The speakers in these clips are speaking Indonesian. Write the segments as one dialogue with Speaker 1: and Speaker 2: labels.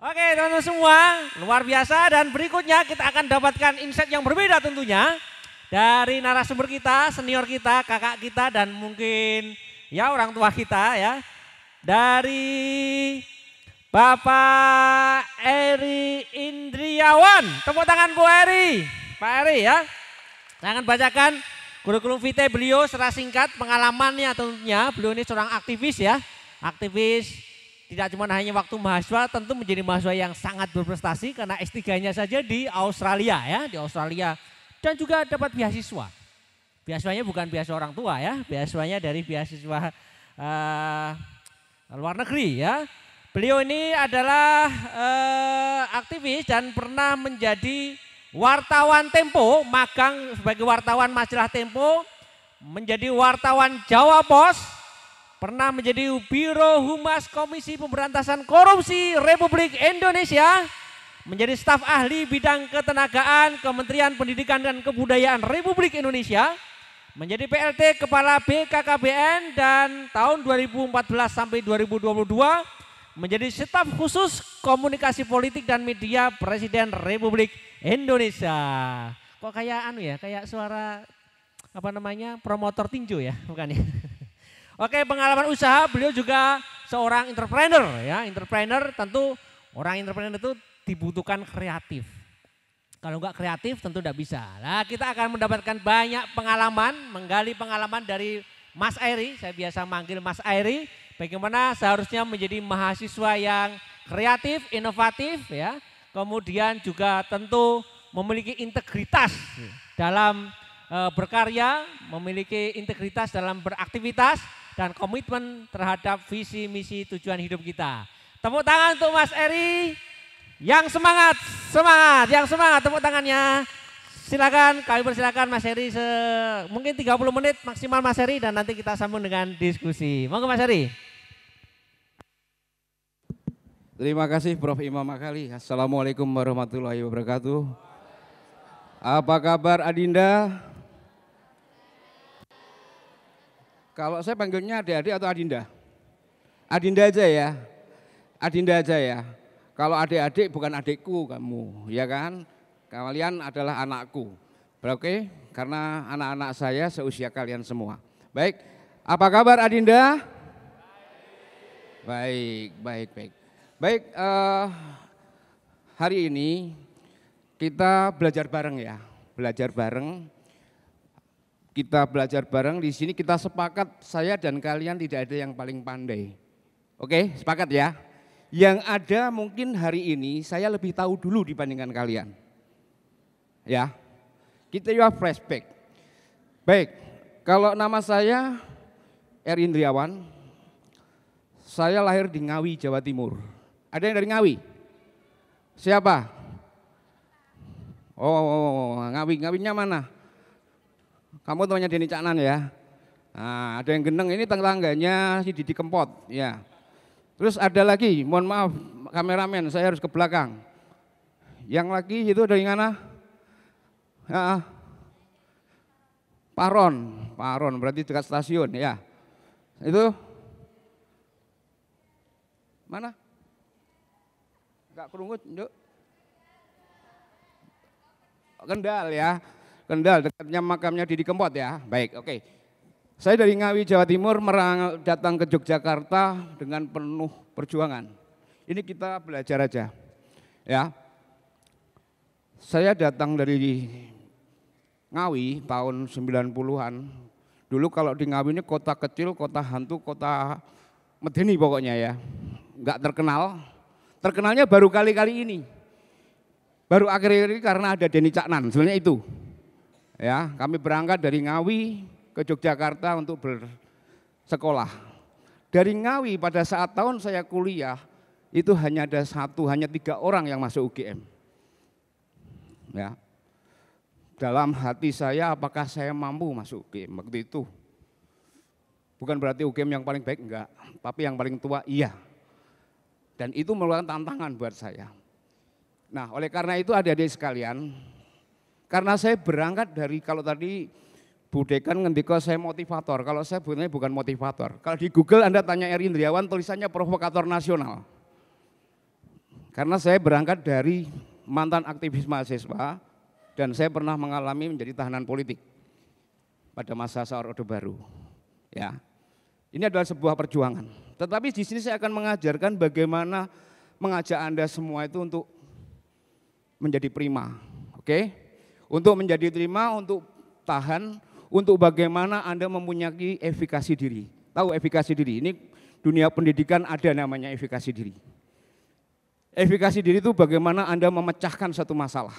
Speaker 1: Oke teman-teman semua, luar biasa dan berikutnya kita akan dapatkan insight yang berbeda tentunya. Dari narasumber kita, senior kita, kakak kita dan mungkin ya orang tua kita ya. Dari Bapak Eri Indriawan, tepuk tangan Bu Eri. Pak Eri ya, saya akan bacakan kurikulum vitae beliau secara singkat pengalamannya tentunya. Beliau ini seorang aktivis ya, aktivis tidak cuma hanya waktu mahasiswa, tentu menjadi mahasiswa yang sangat berprestasi karena S3-nya saja di Australia ya, di Australia. Dan juga dapat beasiswa. Beasiswanya bukan beasiswa orang tua ya, beasiswanya dari beasiswa luar negeri ya. Beliau ini adalah aktivis dan pernah menjadi wartawan Tempo, magang sebagai wartawan majalah Tempo, menjadi wartawan Jawa Pos, pernah menjadi Biro Humas Komisi Pemberantasan Korupsi Republik Indonesia, menjadi staf ahli bidang ketenagaan Kementerian Pendidikan dan Kebudayaan Republik Indonesia, menjadi PLT Kepala BKKBN dan tahun 2014 sampai 2022 menjadi staf khusus komunikasi politik dan media Presiden Republik Indonesia. Kok kayak kayak suara promotor tinju ya, bukan ya? Oke, pengalaman usaha, beliau juga seorang entrepreneur ya. Entrepreneur tentu orang entrepreneur itu dibutuhkan kreatif. Kalau enggak kreatif tentu tidak bisa. Nah, kita akan mendapatkan banyak pengalaman, menggali pengalaman dari Mas Eri. Saya biasa manggil Mas Eri. Bagaimana seharusnya menjadi mahasiswa yang kreatif, inovatif ya. Kemudian juga tentu memiliki integritas dalam berkarya, memiliki integritas dalam beraktivitas dan komitmen terhadap visi misi tujuan hidup kita. Tepuk tangan untuk Mas Eri yang semangat, yang semangat tepuk tangannya. Silakan, kami persilakan Mas Eri mungkin 30 menit maksimal Mas Eri dan nanti kita sambung dengan diskusi. Monggo Mas Eri.
Speaker 2: Terima kasih Prof. Imam Akali. Assalamualaikum warahmatullahi wabarakatuh. Apa kabar Adinda? Kalau saya panggilnya adik-adik atau Adinda? Adinda aja ya. Adinda aja ya. Kalau adik-adik bukan adikku kamu, ya kan? Kalian adalah anakku. Oke? Karena anak-anak saya seusia kalian semua. Baik. Apa kabar Adinda? Baik. Baik, hari ini kita belajar bareng ya, Kita belajar bareng di sini kita sepakat saya dan kalian tidak ada yang paling pandai. Oke, sepakat ya. Yang ada mungkin hari ini saya lebih tahu dulu dibandingkan kalian. Ya, kita juga flashback. Baik, kalau nama saya Eri Indriawan, saya lahir di Ngawi, Jawa Timur. Ada yang dari Ngawi? Siapa? Oh, Ngawinya mana? Kamu temannya Denny Caknan ya? Nah, ada yang gendeng, ini tetangganya si Didi Kempot ya. Terus ada lagi, mohon maaf kameramen, saya harus ke belakang. Yang lagi itu dari mana? Ya, Paron berarti dekat stasiun ya. Itu mana? Enggak kerungut, Nduk. Kendal ya. Kendal dekatnya makamnya Didi Kempot ya. Baik, oke. Saya dari Ngawi, Jawa Timur datang ke Yogyakarta dengan penuh perjuangan. Ini kita belajar aja. Ya. Saya datang dari Ngawi tahun 90-an. Dulu kalau di Ngawi ini kota kecil, kota hantu, kota medeni pokoknya ya. Enggak terkenal. Terkenalnya baru kali-kali ini. Baru akhir-akhir ini karena ada Denny Caknan, sebenarnya itu. Ya, kami berangkat dari Ngawi ke Yogyakarta untuk bersekolah. Dari Ngawi pada saat tahun saya kuliah, itu hanya ada 3 orang yang masuk UGM. Ya. Dalam hati saya apakah saya mampu masuk UGM waktu itu. Bukan berarti UGM yang paling baik, enggak. Tapi yang paling tua, iya. Dan itu merupakan tantangan buat saya. Nah, oleh karena itu adik-adik sekalian, karena saya berangkat dari, kalau tadi Bu Dekan ngendika saya motivator, kalau saya sebenarnya bukan motivator. Kalau di Google Anda tanya Eri Indriawan, tulisannya provokator nasional. Karena saya berangkat dari mantan aktivis mahasiswa dan saya pernah mengalami menjadi tahanan politik pada masa Orde Baru. Ya, ini adalah sebuah perjuangan. Tetapi di sini saya akan mengajarkan bagaimana mengajak Anda semua itu untuk menjadi prima, oke? Untuk menjadi prima, untuk tahan, untuk bagaimana Anda mempunyai efikasi diri. Tahu efikasi diri? Ini dunia pendidikan ada namanya efikasi diri. Efikasi diri itu bagaimana Anda memecahkan satu masalah.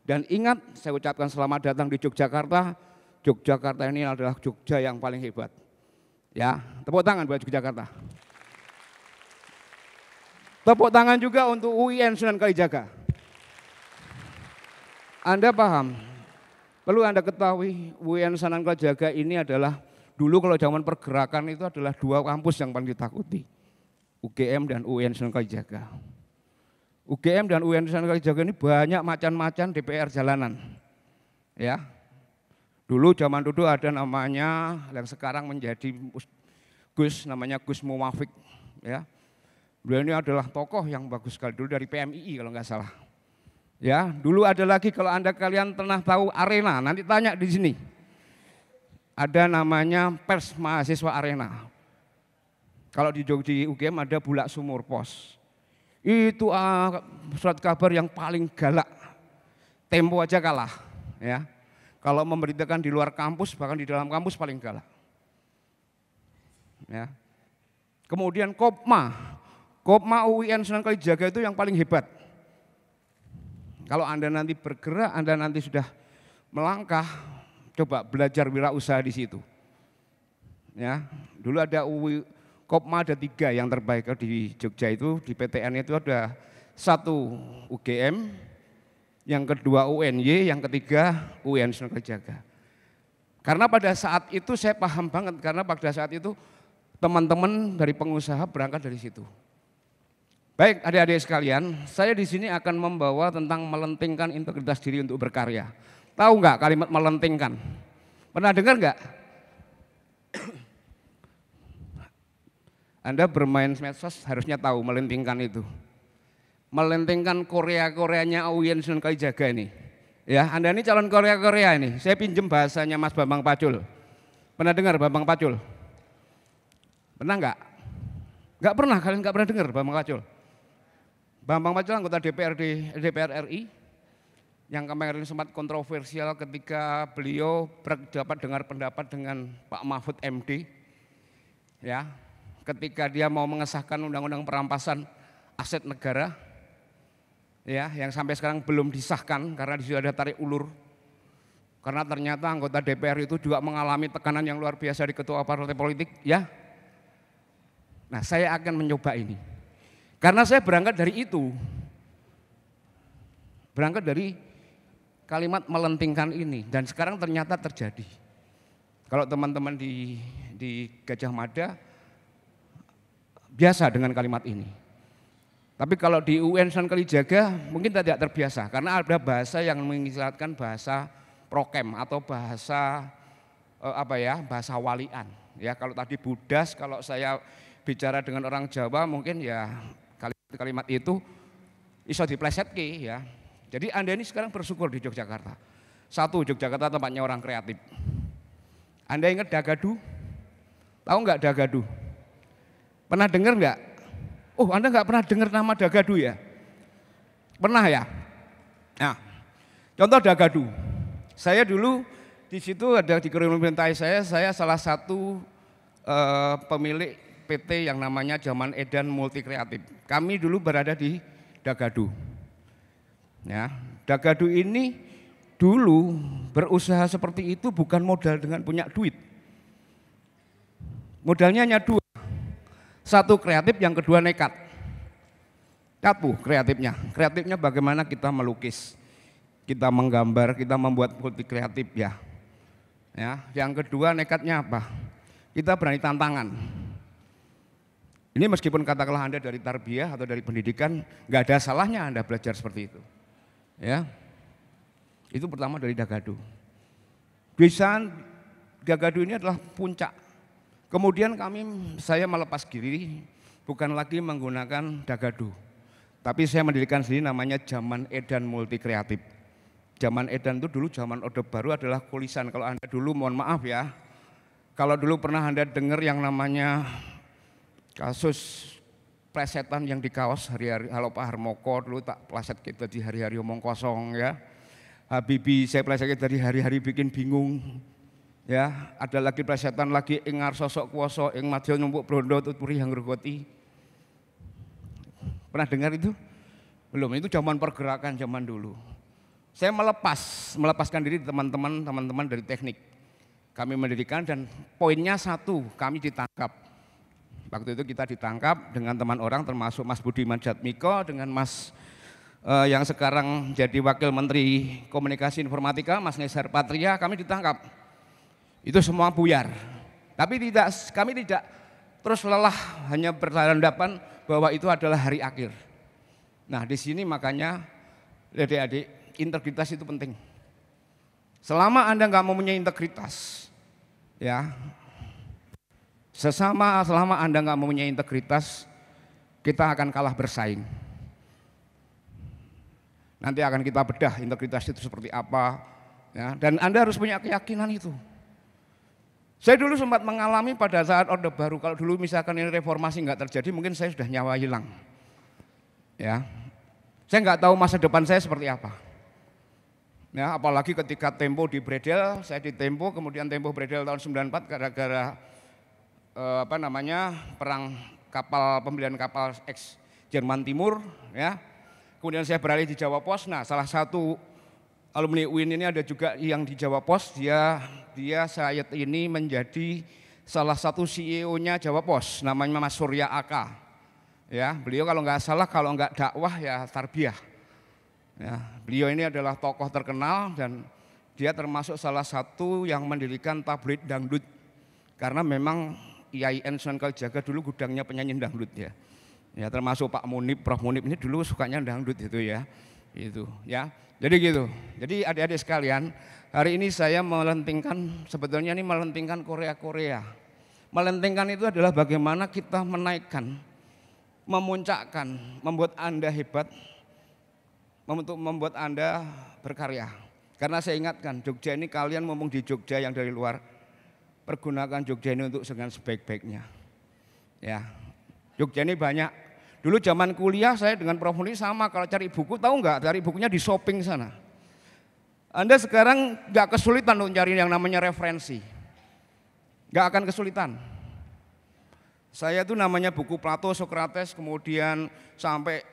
Speaker 2: Dan ingat, saya ucapkan selamat datang di Yogyakarta. Yogyakarta ini adalah Jogja yang paling hebat. Ya, tepuk tangan buat Yogyakarta. Tepuk tangan juga untuk UIN Sunan Kalijaga. Anda paham? Perlu Anda ketahui UIN Sunan Kalijaga ini adalah dulu kalau zaman pergerakan itu adalah dua kampus yang paling ditakuti. UGM dan UIN Sunan Kalijaga. UGM dan UIN Sunan Kalijaga ini banyak macan-macan DPR jalanan. Ya. Dulu zaman dulu ada namanya yang sekarang menjadi Gus, namanya Gus Muwafik, ya. Beliau ini adalah tokoh yang bagus sekali dulu dari PMII kalau nggak salah. Ya, dulu ada lagi kalau kalian pernah tahu Arena, nanti tanya di sini. Ada namanya Pers Mahasiswa Arena. Kalau di UGM ada Bulak Sumur Pos. Itu surat kabar yang paling galak. Tempo aja kalah, ya. Kalau memberitakan di luar kampus bahkan di dalam kampus paling galak. Ya. Kemudian Kopma UIN Sunan Kalijaga itu yang paling hebat. Kalau Anda nanti bergerak, Anda nanti sudah melangkah, coba belajar wirausaha di situ. Ya, dulu ada Kopma ada 3 yang terbaik di Jogja itu, di PTN itu ada 1 UGM, yang kedua UNY, yang ketiga UIN Sunan Kalijaga. Karena pada saat itu saya paham banget, karena pada saat itu teman-teman dari pengusaha berangkat dari situ. Baik adik-adik sekalian, saya di sini akan membawa tentang melentingkan integritas diri untuk berkarya. Tahu nggak kalimat melentingkan? Pernah dengar nggak? Anda bermain medsos harusnya tahu melentingkan itu. Melentingkan Korea-Koreanya UIN Sunan Kalijaga ini. Ya, Anda ini calon Korea-Korea ini. Saya pinjem bahasanya Mas Bambang Pacul. Pernah dengar Bambang Pacul? Pernah nggak? Nggak pernah, kalian nggak pernah dengar Bambang Pacul? Bambang Pacul anggota DPR RI yang kemarin sempat kontroversial ketika beliau dapat dengar pendapat dengan Pak Mahfud MD, ya, ketika dia mau mengesahkan undang-undang perampasan aset negara, ya, yang sampai sekarang belum disahkan karena di situ ada tarik ulur. Karena ternyata anggota DPR itu juga mengalami tekanan yang luar biasa di ketua partai politik, ya. Nah, saya akan mencoba ini. Karena saya berangkat dari itu. Berangkat dari kalimat melentingkan ini dan sekarang ternyata terjadi. Kalau teman-teman di Gajah Mada biasa dengan kalimat ini. Tapi kalau di UIN Sunan Kalijaga mungkin tidak terbiasa karena ada bahasa yang mengistilahkan bahasa prokem atau bahasa bahasa walian. Ya, kalau tadi Budas, kalau saya bicara dengan orang Jawa mungkin ya kalimat itu iso diplesetke, ya. Jadi Anda ini sekarang bersyukur di Yogyakarta. 1, Yogyakarta tempatnya orang kreatif. Anda ingat Dagadu? Tahu nggak Dagadu? Pernah dengar nggak? Oh, Anda nggak pernah dengar nama Dagadu ya? Pernah ya? Nah, contoh Dagadu. Saya dulu di situ ada di kurikulum saya salah satu pemilik PT yang namanya Zaman Edan Multi Kreatif. Kami dulu berada di Dagadu. Ya, Dagadu ini dulu berusaha seperti itu bukan modal dengan punya duit. Modalnya hanya 2. 1 kreatif, yang kedua nekat. Satu kreatifnya. Kreatifnya bagaimana kita melukis, kita menggambar, kita membuat multi kreatif, ya. Ya, yang kedua nekatnya apa? Kita berani tantangan. Ini meskipun katakanlah Anda dari tarbiyah atau dari pendidikan, nggak ada salahnya Anda belajar seperti itu. Ya, itu pertama dari Dagadu. Bisa Dagadu ini adalah puncak. Kemudian saya melepas diri, bukan lagi menggunakan Dagadu, Tapi saya mendirikan sendiri namanya Zaman Edan Multi Kreatif. Zaman Edan itu dulu zaman Orde Baru adalah kulisan. Kalau Anda dulu, mohon maaf ya, kalau dulu pernah Anda dengar yang namanya kasus plesetan yang di kaos hari-hari, halo Pak Harmoko dulu tak pleset kita di hari-hari omong kosong ya. Habibie saya pleset kita di hari-hari bikin bingung. Ya, ada lagi plesetan lagi ingar sosok kuoso ing madya numpuk brondo tuturi yang ngrogoti. Pernah dengar itu? Belum, itu zaman pergerakan zaman dulu. Saya melepaskan diri teman-teman dari teknik. Kami mendirikan dan poinnya satu, kami ditangkap. Waktu itu kita ditangkap dengan teman orang termasuk Mas Budiman Jatmiko dengan Mas yang sekarang jadi Wakil Menteri Komunikasi Informatika, Mas Nesar Patria, kami ditangkap. Itu semua buyar. Tapi kami tidak terus lelah hanya berhadapan bahwa itu adalah hari akhir. Nah di sini makanya adik-adik, integritas itu penting. Selama Anda nggak mempunyai integritas, ya, selama Anda nggak mempunyai integritas, kita akan kalah bersaing. Nanti akan kita bedah integritas itu seperti apa, ya, dan Anda harus punya keyakinan itu. Saya dulu sempat mengalami pada saat Orde Baru, kalau dulu misalkan ini reformasi nggak terjadi, mungkin saya sudah nyawa hilang. Ya, saya nggak tahu masa depan saya seperti apa. Ya, apalagi ketika Tempo di Bredel, saya di Tempo, kemudian Tempo Bredel tahun 94 gara-gara perang kapal, pembelian kapal ex Jerman Timur, ya. Kemudian saya beralih di Jawa Pos. Nah, salah satu alumni UIN ini ada juga yang di Jawa Pos, dia saat ini menjadi salah satu CEO-nya Jawa Pos, namanya Mas Surya Aka. Ya, beliau kalau nggak salah, kalau nggak dakwah ya tarbiyah. Ya, beliau ini adalah tokoh terkenal dan dia termasuk salah satu yang mendirikan tabloid dangdut. Karena memang IAIN Sunan Kalijaga dulu gudangnya penyanyi dangdut ya. Ya, termasuk Pak Munib, Prof Munib ini dulu sukanya dangdut itu ya. Itu ya. Jadi gitu. Jadi adik-adik sekalian, hari ini saya sebetulnya melentingkan Korea. Melentingkan itu adalah bagaimana kita menaikkan, memuncakkan, membuat Anda hebat, untuk membuat Anda berkarya. Karena saya ingatkan, Jogja ini kalian ngomong di Jogja yang dari luar, pergunakan Jogja ini untuk dengan sebaik-baiknya. Ya, Jogja ini banyak. Dulu zaman kuliah saya dengan Prof Muni sama, kalau cari buku tahu nggak? Cari bukunya di shopping sana. Anda sekarang nggak kesulitan untuk cari yang namanya referensi, nggak akan kesulitan. Saya tuh namanya buku Plato, Sokrates, kemudian sampai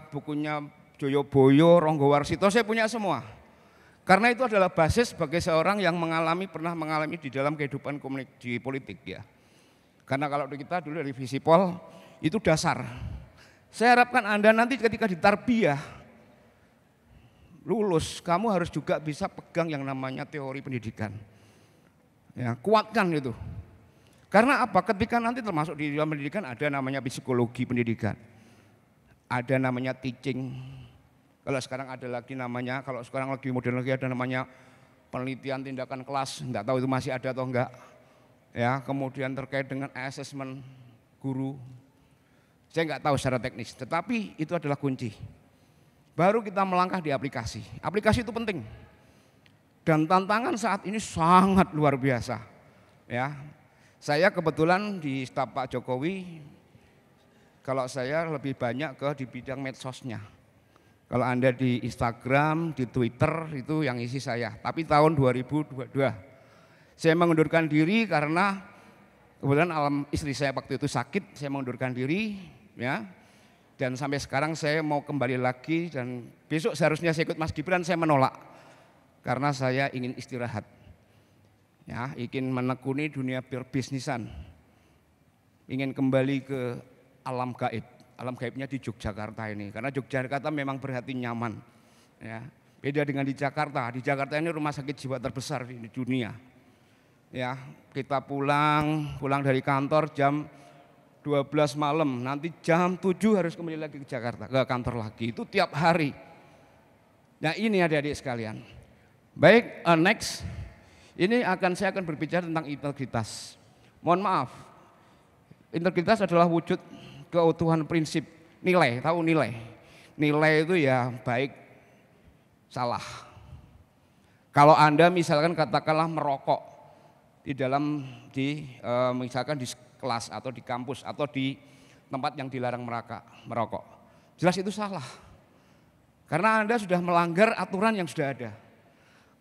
Speaker 2: bukunya Joyoboyo, Ronggowarsito, saya punya semua. Karena itu adalah basis sebagai seorang yang pernah mengalami di dalam kehidupan di politik ya. Karena kalau kita dulu dari Visipol itu dasar. Saya harapkan Anda nanti ketika ditarbiyah lulus, kamu harus juga bisa pegang yang namanya teori pendidikan. Ya, kuatkan itu. Karena apa? Ketika nanti termasuk di dalam pendidikan ada namanya psikologi pendidikan. Ada namanya teaching. Kalau sekarang ada lagi namanya, kalau sekarang lagi modern lagi ada namanya penelitian tindakan kelas, enggak tahu itu masih ada atau enggak. Ya, kemudian terkait dengan assessment guru. Saya enggak tahu secara teknis, tetapi itu adalah kunci. Baru kita melangkah di aplikasi. Aplikasi itu penting. Dan tantangan saat ini sangat luar biasa. Ya. Saya kebetulan di staf Pak Jokowi, kalau saya lebih banyak di bidang medsosnya. Kalau Anda di Instagram, di Twitter itu yang isi saya. Tapi tahun 2022 saya mengundurkan diri karena kebetulan istri saya waktu itu sakit, saya mengundurkan diri ya. Dan sampai sekarang saya mau kembali lagi dan besok seharusnya saya ikut Mas Gibran, saya menolak. Karena saya ingin istirahat. Ya, ingin menekuni dunia perbisnisan. Ingin kembali ke alam gaib. Alam gaibnya di Yogyakarta ini, karena Yogyakarta memang berhati nyaman. Ya, beda dengan di Jakarta. Di Jakarta ini rumah sakit jiwa terbesar di dunia. Ya, kita pulang dari kantor jam 12 malam, nanti jam 7 harus kembali lagi ke Jakarta, ke kantor lagi. Itu tiap hari. Nah ini adik-adik sekalian. Baik, next. Saya akan berbicara tentang integritas. Mohon maaf, integritas adalah wujud keutuhan prinsip Nilai, tahu nilai? Nilai itu ya baik, salah. Kalau Anda misalkan katakanlah merokok misalkan di kelas atau di kampus atau di tempat yang dilarang merokok, jelas itu salah. Karena Anda sudah melanggar aturan yang sudah ada.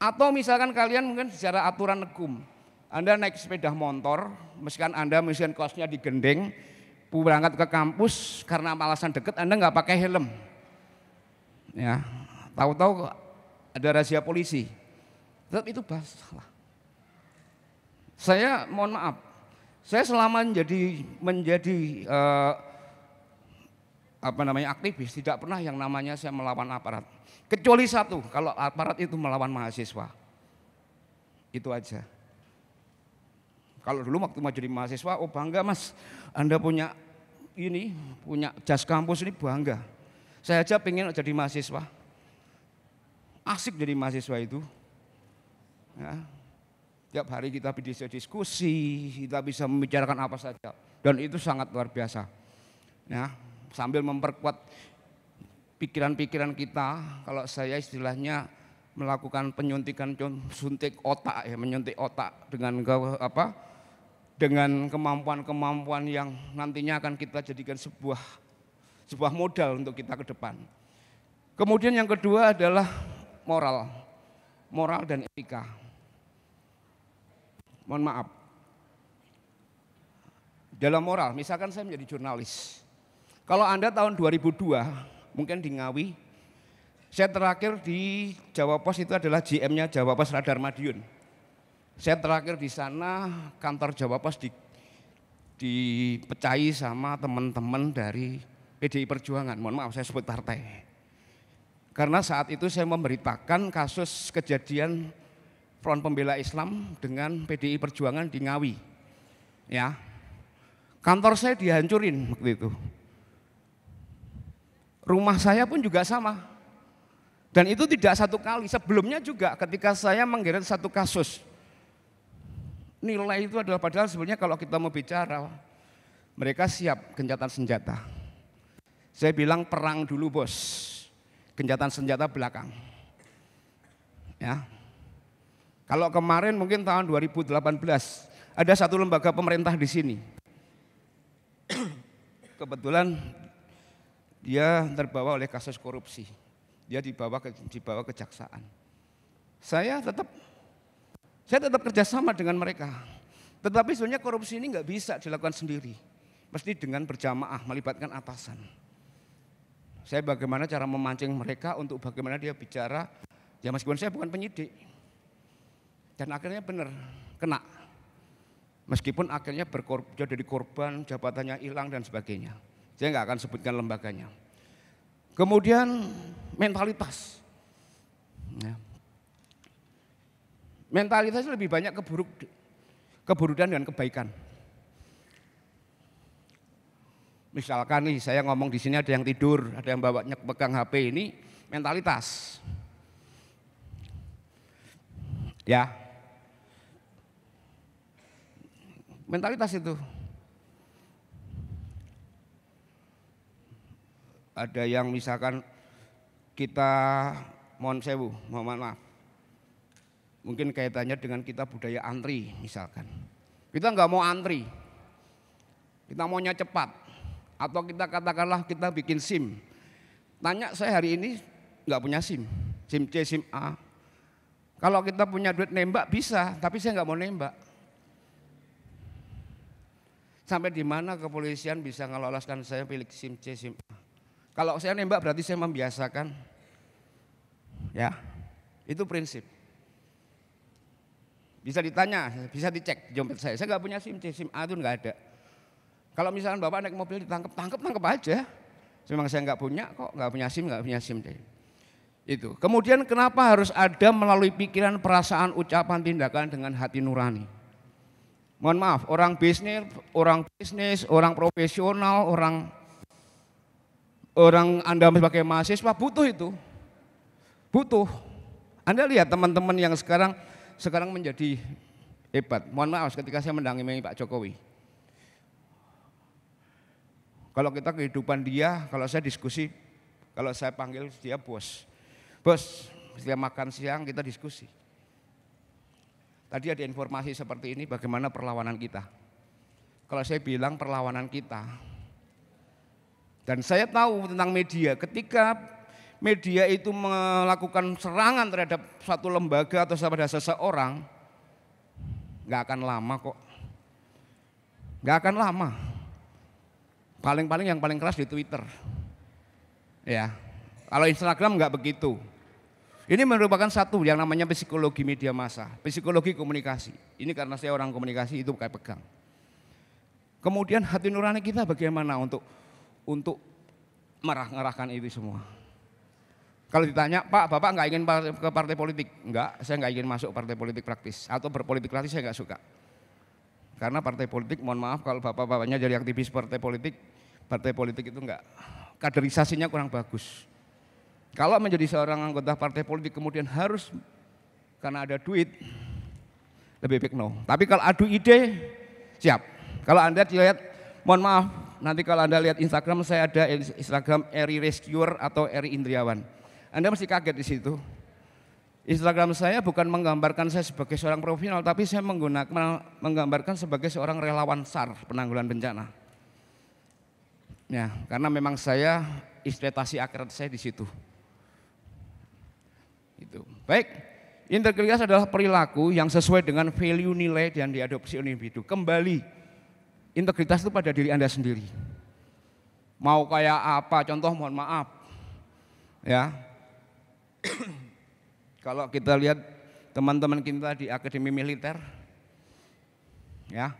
Speaker 2: Atau misalkan kalian mungkin secara aturan hukum, Anda naik sepeda motor, meskipun Anda misalkan kosnya digendeng, berangkat ke kampus karena alasan deket Anda nggak pakai helm. Ya, tahu-tahu ada razia polisi. Tetap itu salah. Saya mohon maaf, saya selama menjadi aktivis tidak pernah yang namanya saya melawan aparat. Kecuali satu, kalau aparat itu melawan mahasiswa. Itu aja. Kalau dulu waktu mau jadi mahasiswa, oh bangga Mas, Anda punya jas kampus ini bangga. Saya aja pengen jadi mahasiswa. Asik jadi mahasiswa itu. Ya. Tiap hari kita bisa diskusi, kita bisa membicarakan apa saja, dan itu sangat luar biasa. Ya, sambil memperkuat pikiran-pikiran kita. Kalau saya istilahnya melakukan penyuntikan suntik otak, ya, menyuntik otak dengan kemampuan-kemampuan yang nantinya akan kita jadikan sebuah modal untuk kita ke depan. Kemudian yang kedua adalah moral dan etika. Mohon maaf, dalam moral, misalkan saya menjadi jurnalis. Kalau Anda tahun 2002, mungkin di Ngawi, saya terakhir di Jawa Pos itu adalah GM-nya Jawa Pos Radar Madiun. Saya terakhir di sana, kantor Jawa Pos dipecahi sama teman-teman dari PDI Perjuangan. Mohon maaf, saya sebut partai. Karena saat itu saya memberitakan kasus kejadian Front Pembela Islam dengan PDI Perjuangan di Ngawi. Ya. Kantor saya dihancurin waktu itu. Rumah saya pun juga sama. Dan itu tidak satu kali, sebelumnya juga ketika saya menggeret satu kasus. Nilai itu adalah padahal sebenarnya kalau kita mau bicara, mereka siap gencatan senjata. Saya bilang perang dulu bos, gencatan senjata belakang. Ya. Kalau kemarin mungkin tahun 2018 ada satu lembaga pemerintah di sini. Kebetulan dia terbawa oleh kasus korupsi. Dia dibawa kejaksaan. Saya tetap kerjasama dengan mereka. Tetapi sebenarnya korupsi ini nggak bisa dilakukan sendiri. Mesti dengan berjamaah melibatkan atasan. Saya bagaimana cara memancing mereka untuk bagaimana dia bicara. Ya meskipun saya bukan penyidik. Dan akhirnya benar, kena. Meskipun akhirnya jadi korban, jabatannya hilang dan sebagainya. Saya nggak akan sebutkan lembaganya. Kemudian mentalitas. Ya. Mentalitas lebih banyak keburukan dan kebaikan. Misalkan nih saya ngomong di sini ada yang tidur, ada yang bawanya pegang HP, ini mentalitas. Ya. Mentalitas itu. Ada yang misalkan kita mohon maaf. Mungkin kaitannya dengan kita budaya antri misalkan. Kita nggak mau antri. Kita maunya cepat. Atau kita katakanlah kita bikin SIM. Tanya saya hari ini nggak punya SIM. SIM C, SIM A. Kalau kita punya duit nembak bisa, tapi saya nggak mau nembak. Sampai di mana kepolisian bisa ngeloloskan saya pilih SIM C, SIM A. Kalau saya nembak berarti saya membiasakan. Ya, itu prinsip. Bisa ditanya, bisa dicek dompet saya nggak punya SIM C, SIM A itu nggak ada. Kalau misalkan Bapak naik mobil tangkap aja. Memang saya nggak punya kok, nggak punya SIM C. Itu. Kemudian kenapa harus ada melalui pikiran, perasaan, ucapan, tindakan dengan hati nurani? Mohon maaf, orang bisnis, orang profesional, orang Anda sebagai mahasiswa butuh itu. Butuh. Anda lihat teman-teman yang sekarang menjadi hebat. Mohon maaf ketika saya mendampingi Pak Jokowi. Kalau kita kehidupan dia, kalau saya diskusi, kalau saya panggil dia bos. Bos, setiap makan siang kita diskusi. Tadi ada informasi seperti ini, bagaimana perlawanan kita. Kalau saya bilang perlawanan kita, dan saya tahu tentang media, ketika media itu melakukan serangan terhadap suatu lembaga atau pada seseorang, nggak akan lama kok. Nggak akan lama. Paling-paling yang paling keras di Twitter. Ya, kalau Instagram nggak begitu. Ini merupakan satu yang namanya psikologi media massa, psikologi komunikasi. Ini karena saya orang komunikasi itu kayak pegang. Kemudian hati nurani kita bagaimana untuk mengarahkan itu semua. Kalau ditanya, Pak, Bapak nggak ingin ke partai politik? Enggak, saya nggak ingin masuk partai politik praktis atau berpolitik praktis saya nggak suka. Karena partai politik, mohon maaf kalau bapak-bapaknya jadi aktivis partai politik itu enggak, kaderisasinya kurang bagus. Kalau menjadi seorang anggota partai politik kemudian harus karena ada duit, lebih baik no. Tapi kalau adu ide, siap. Kalau Anda lihat, mohon maaf, nanti kalau Anda lihat Instagram, saya ada Instagram Eri Rescuer atau Eri Indriawan. Anda mesti kaget di situ. Instagram saya bukan menggambarkan saya sebagai seorang profesional, tapi saya menggambarkan sebagai seorang relawan SAR penanggulangan bencana. Ya, karena memang saya ekspektasi akhirat saya di situ. Itu. Baik, integritas adalah perilaku yang sesuai dengan value nilai dan diadopsi oleh individu. Kembali, integritas itu pada diri Anda sendiri. Mau kayak apa? Contoh, mohon maaf, ya. Kalau kita lihat teman-teman kita di akademi militer, ya,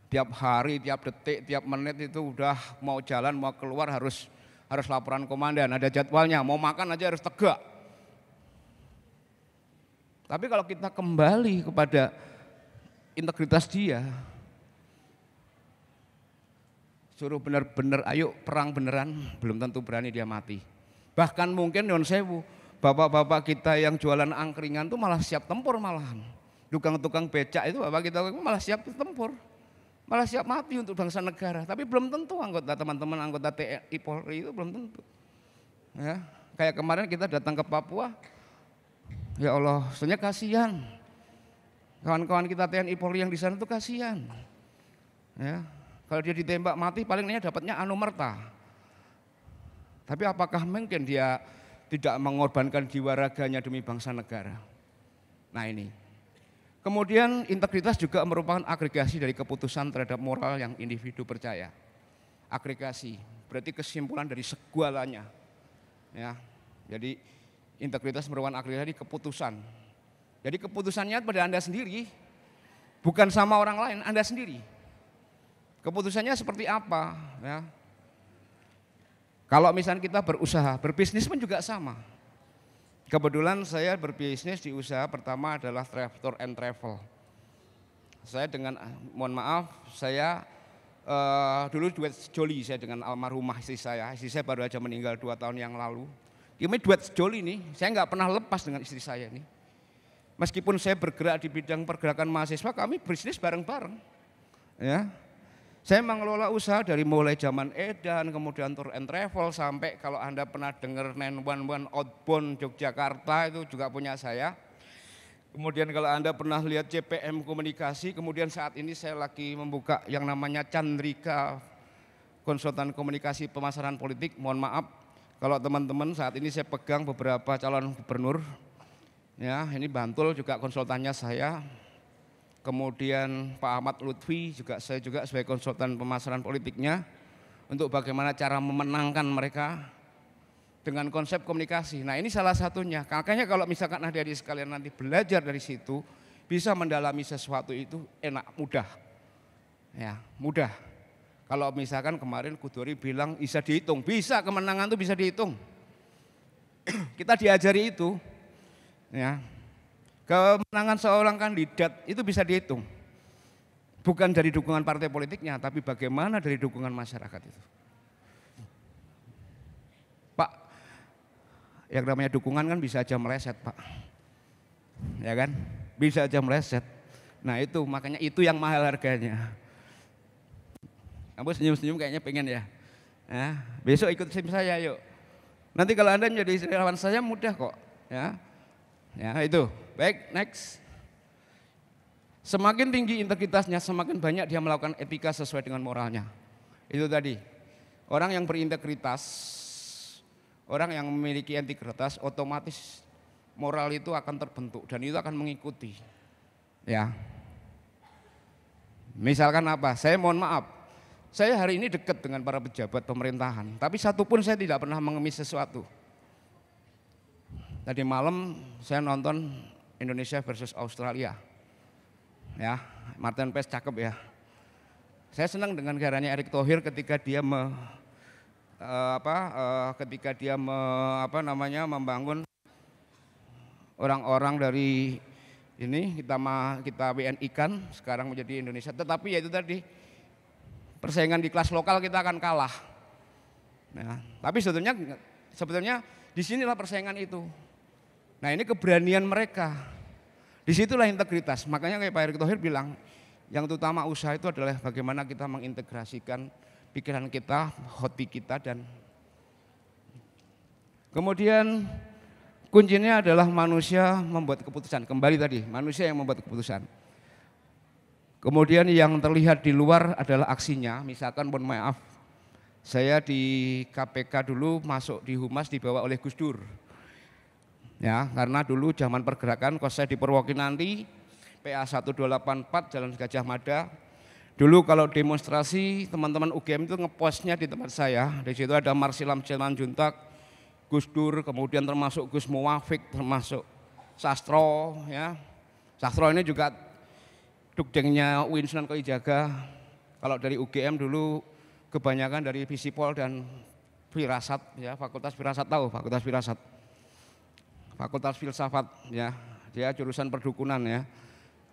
Speaker 2: tiap hari, tiap detik, tiap menit itu udah mau jalan, mau keluar harus laporan komandan, ada jadwalnya, mau makan aja harus tegak. Tapi kalau kita kembali kepada integritas dia, suruh benar-benar ayo perang beneran, belum tentu berani dia mati. Bahkan mungkin non sewu, bapak-bapak kita yang jualan angkringan itu malah siap tempur malahan. Tukang-tukang becak itu bapak kita malah siap tempur. Malah siap mati untuk bangsa negara. Tapi belum tentu anggota teman-teman anggota TNI Polri itu belum tentu. Ya, kayak kemarin kita datang ke Papua. Ya Allah, sebenarnya kasihan. Kawan-kawan kita TNI Polri yang di sana itu kasihan. Ya, kalau dia ditembak mati palingnya dapatnya anumerta. Tapi apakah mungkin dia tidak mengorbankan jiwa raganya demi bangsa negara? Nah ini. Kemudian integritas juga merupakan agregasi dari keputusan terhadap moral yang individu percaya. Agregasi berarti kesimpulan dari segalanya. Ya. Jadi integritas merupakan agregasi keputusan. Jadi keputusannya pada Anda sendiri, bukan sama orang lain, Anda sendiri. Keputusannya seperti apa? Ya. Kalau misalnya kita berusaha, berbisnis pun juga sama. Kebetulan saya berbisnis di usaha pertama adalah tour and travel. Saya dengan, mohon maaf, saya dulu duet sejoli saya dengan almarhumah istri saya. Istri saya baru aja meninggal 2 tahun yang lalu. Ini duet sejoli nih, saya nggak pernah lepas dengan istri saya nih. Meskipun saya bergerak di bidang pergerakan mahasiswa, kami bisnis bareng-bareng. Ya. Saya mengelola usaha dari mulai zaman edan, kemudian tour and travel, sampai kalau Anda pernah dengar 911 outbound Yogyakarta itu juga punya saya. Kemudian kalau Anda pernah lihat CPM Komunikasi, kemudian saat ini saya lagi membuka yang namanya Chandrika Konsultan Komunikasi Pemasaran Politik. Mohon maaf kalau teman-teman, saat ini saya pegang beberapa calon gubernur. Ya, ini Bantul juga konsultannya saya. Kemudian Pak Ahmad Lutfi juga saya juga sebagai konsultan pemasaran politiknya untuk bagaimana cara memenangkan mereka dengan konsep komunikasi. Nah ini salah satunya. Makanya kalau misalkan adik-adik sekalian nanti belajar dari situ, bisa mendalami sesuatu itu enak, mudah. Ya, mudah. Kalau misalkan kemarin Kudori bilang bisa dihitung, bisa, kemenangan itu bisa dihitung. Kita diajari itu. Ya. Kemenangan seorang kandidat itu bisa dihitung. Bukan dari dukungan partai politiknya, tapi bagaimana dari dukungan masyarakat itu. Pak, yang namanya dukungan kan bisa aja meleset, Pak. Ya kan? Bisa aja meleset. Nah itu, makanya itu yang mahal harganya. Kamu senyum-senyum kayaknya pengen ya. Nah, besok ikut SIM saya yuk. Nanti kalau Anda menjadi relawan saya mudah kok. Ya, ya itu. Baik, next. Semakin tinggi integritasnya, semakin banyak dia melakukan etika sesuai dengan moralnya. Itu tadi. Orang yang berintegritas, orang yang memiliki integritas, otomatis moral itu akan terbentuk dan itu akan mengikuti. Ya. Misalkan apa? Saya mohon maaf. Saya hari ini dekat dengan para pejabat pemerintahan, tapi satupun saya tidak pernah mengemis sesuatu. Tadi malam saya nonton Indonesia versus Australia, ya Martin Paes cakep ya. Saya senang dengan garanya Erick Thohir ketika dia membangun orang-orang dari ini kita WNI kan sekarang menjadi Indonesia. Tetapi ya itu tadi. Persaingan di kelas lokal kita akan kalah. Nah, tapi sebetulnya disinilah persaingan itu. Nah ini keberanian mereka. Disitulah integritas. Makanya kayak Pak Erick Thohir bilang, yang utama usaha itu adalah bagaimana kita mengintegrasikan pikiran kita, hati kita dan kemudian kuncinya adalah manusia membuat keputusan. Kembali tadi, manusia yang membuat keputusan. Kemudian yang terlihat di luar adalah aksinya, misalkan mohon maaf, saya di KPK dulu masuk di Humas dibawa oleh Gus Dur. Ya, karena dulu zaman pergerakan kos saya di Purwokinanti, PA 1284 Jalan Gajah Mada. Dulu kalau demonstrasi teman-teman UGM itu ngepostnya di tempat saya. Di situ ada Marsilam Simanjuntak, Gus Dur, kemudian termasuk Gus Muwafiq, termasuk Sastro, ya. Sastro ini juga Dukdengnya UIN Sunan Kalijaga. Kalau dari UGM dulu kebanyakan dari Visipol dan Firasat, ya Fakultas Firasat tahu, Fakultas Firasat, Fakultas Filsafat, ya dia jurusan perdukunan ya.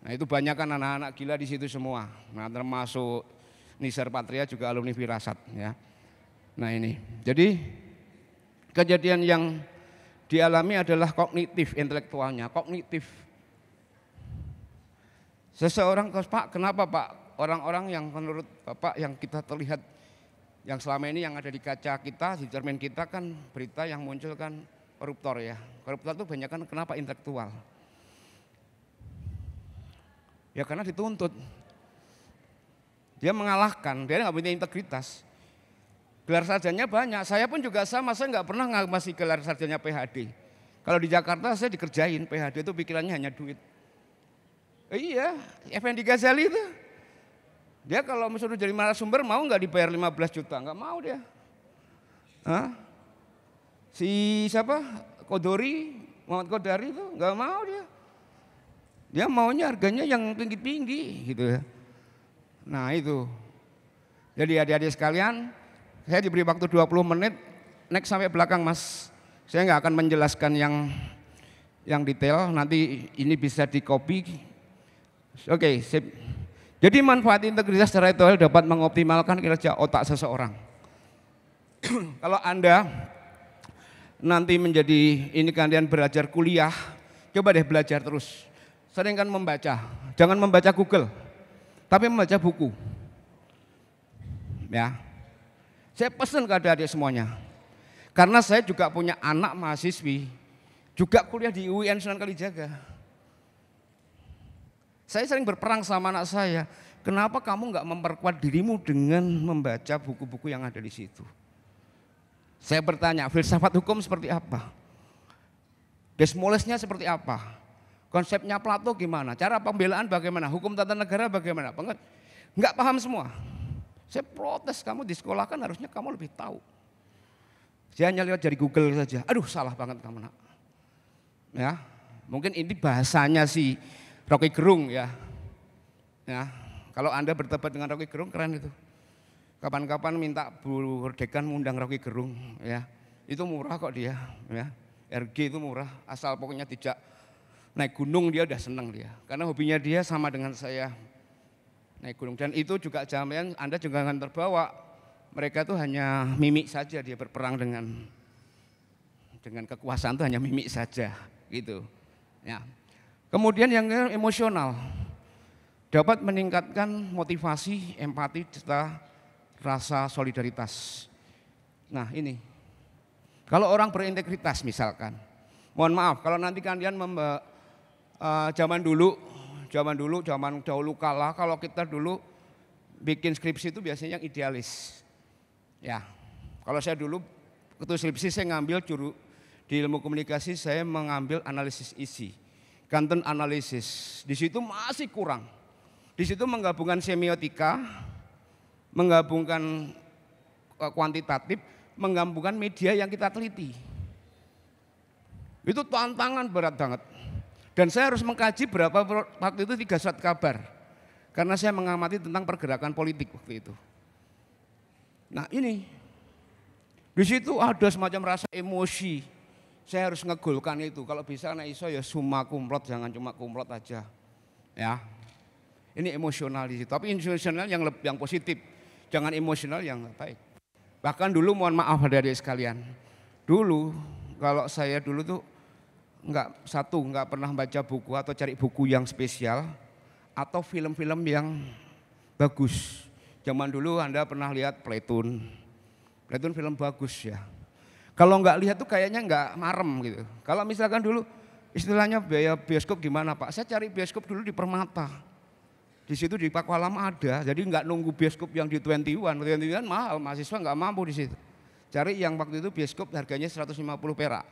Speaker 2: Nah itu banyak kan anak-anak gila di situ semua. Nah termasuk Nisar Patria juga alumni Firasat, ya. Nah ini, jadi kejadian yang dialami adalah kognitif intelektualnya, kognitif. Seseorang, Pak, kenapa Pak, orang-orang yang menurut Bapak yang kita terlihat, yang selama ini yang ada di kaca kita, di cermin kita kan berita yang muncul kan koruptor ya. Koruptor itu banyak kan kenapa intelektual? Ya karena dituntut. Dia mengalahkan, dia nggak punya integritas. Gelar sarjanya banyak, saya pun juga sama, saya nggak pernah ngasih gelar sarjanya PhD. Kalau di Jakarta saya dikerjain, PhD itu pikirannya hanya duit. Iya, Effendi Ghazali itu. Dia kalau suruh jadi narasumber mau nggak dibayar 15 juta? Nggak mau dia. Hah? Si siapa? Kodori, Muhammad Kodari itu nggak mau dia. Dia maunya harganya yang tinggi-tinggi gitu ya. Nah itu. Jadi adik-adik sekalian, saya diberi waktu 20 menit, next sampai belakang Mas. Saya nggak akan menjelaskan yang detail, nanti ini bisa di-copy. Oke, sip. Jadi manfaat integritas secara itu dapat mengoptimalkan kinerja otak seseorang. Kalau Anda nanti menjadi ini kalian belajar kuliah, coba deh belajar terus. Sering kan membaca, jangan membaca Google, tapi membaca buku. Ya, saya pesan ke adik-adik semuanya, karena saya juga punya anak mahasiswi, juga kuliah di UIN Sunan Kalijaga. Saya sering berperang sama anak saya, kenapa kamu nggak memperkuat dirimu dengan membaca buku-buku yang ada di situ? Saya bertanya, filsafat hukum seperti apa? Desmolesnya seperti apa? Konsepnya Plato gimana? Cara pembelaan bagaimana? Hukum tata negara bagaimana? Nggak paham semua. Saya protes, kamu di sekolah kan harusnya kamu lebih tahu. Saya hanya lihat dari Google saja, aduh salah banget kamu nak. Ya, mungkin ini bahasanya si Rocky Gerung ya. Ya, kalau Anda berdebat dengan Rocky Gerung keren itu. Kapan-kapan minta Bu Dekan mengundang Rocky Gerung ya. Itu murah kok dia ya. RG itu murah, asal pokoknya tidak naik gunung dia udah senang dia. Karena hobinya dia sama dengan saya naik gunung dan itu juga jaminan Anda juga akan terbawa. Mereka itu hanya mimik saja, dia berperang dengan kekuasaan itu hanya mimik saja gitu. Ya. Kemudian yang emosional dapat meningkatkan motivasi, empati, serta rasa solidaritas. Nah ini, kalau orang berintegritas misalkan, mohon maaf kalau nanti kalian zaman dahulu kala, kalau kita dulu bikin skripsi itu biasanya yang idealis. Ya, kalau saya dulu waktu skripsi saya ngambil di ilmu komunikasi, saya mengambil analisis isi, content analisis. Di situ masih kurang. Di situ menggabungkan semiotika, menggabungkan kuantitatif, menggabungkan media yang kita teliti. Itu tantangan berat banget. Dan saya harus mengkaji waktu itu 3 surat kabar. Karena saya mengamati tentang pergerakan politik waktu itu. Nah ini, di situ ada semacam rasa emosi. Saya harus ngegolkan itu. Kalau bisa anak iso ya summa kumlot, jangan cuma kumlot aja. Ya. Ini emosional di situ. Tapi emosional yang positif. Jangan emosional yang baik. Bahkan dulu mohon maaf adik-adik sekalian. Dulu kalau saya dulu tuh nggak pernah baca buku atau cari buku yang spesial atau film-film yang bagus. Zaman dulu Anda pernah lihat Platoon. Platoon film bagus ya. Kalau nggak lihat tuh kayaknya nggak marem gitu. Kalau misalkan dulu istilahnya biaya bioskop gimana Pak? Saya cari bioskop dulu di Permata. Di situ di Pakualam ada, jadi nggak nunggu bioskop yang di 21 mahal, mahasiswa nggak mampu di situ. Cari yang waktu itu bioskop harganya 150 perak.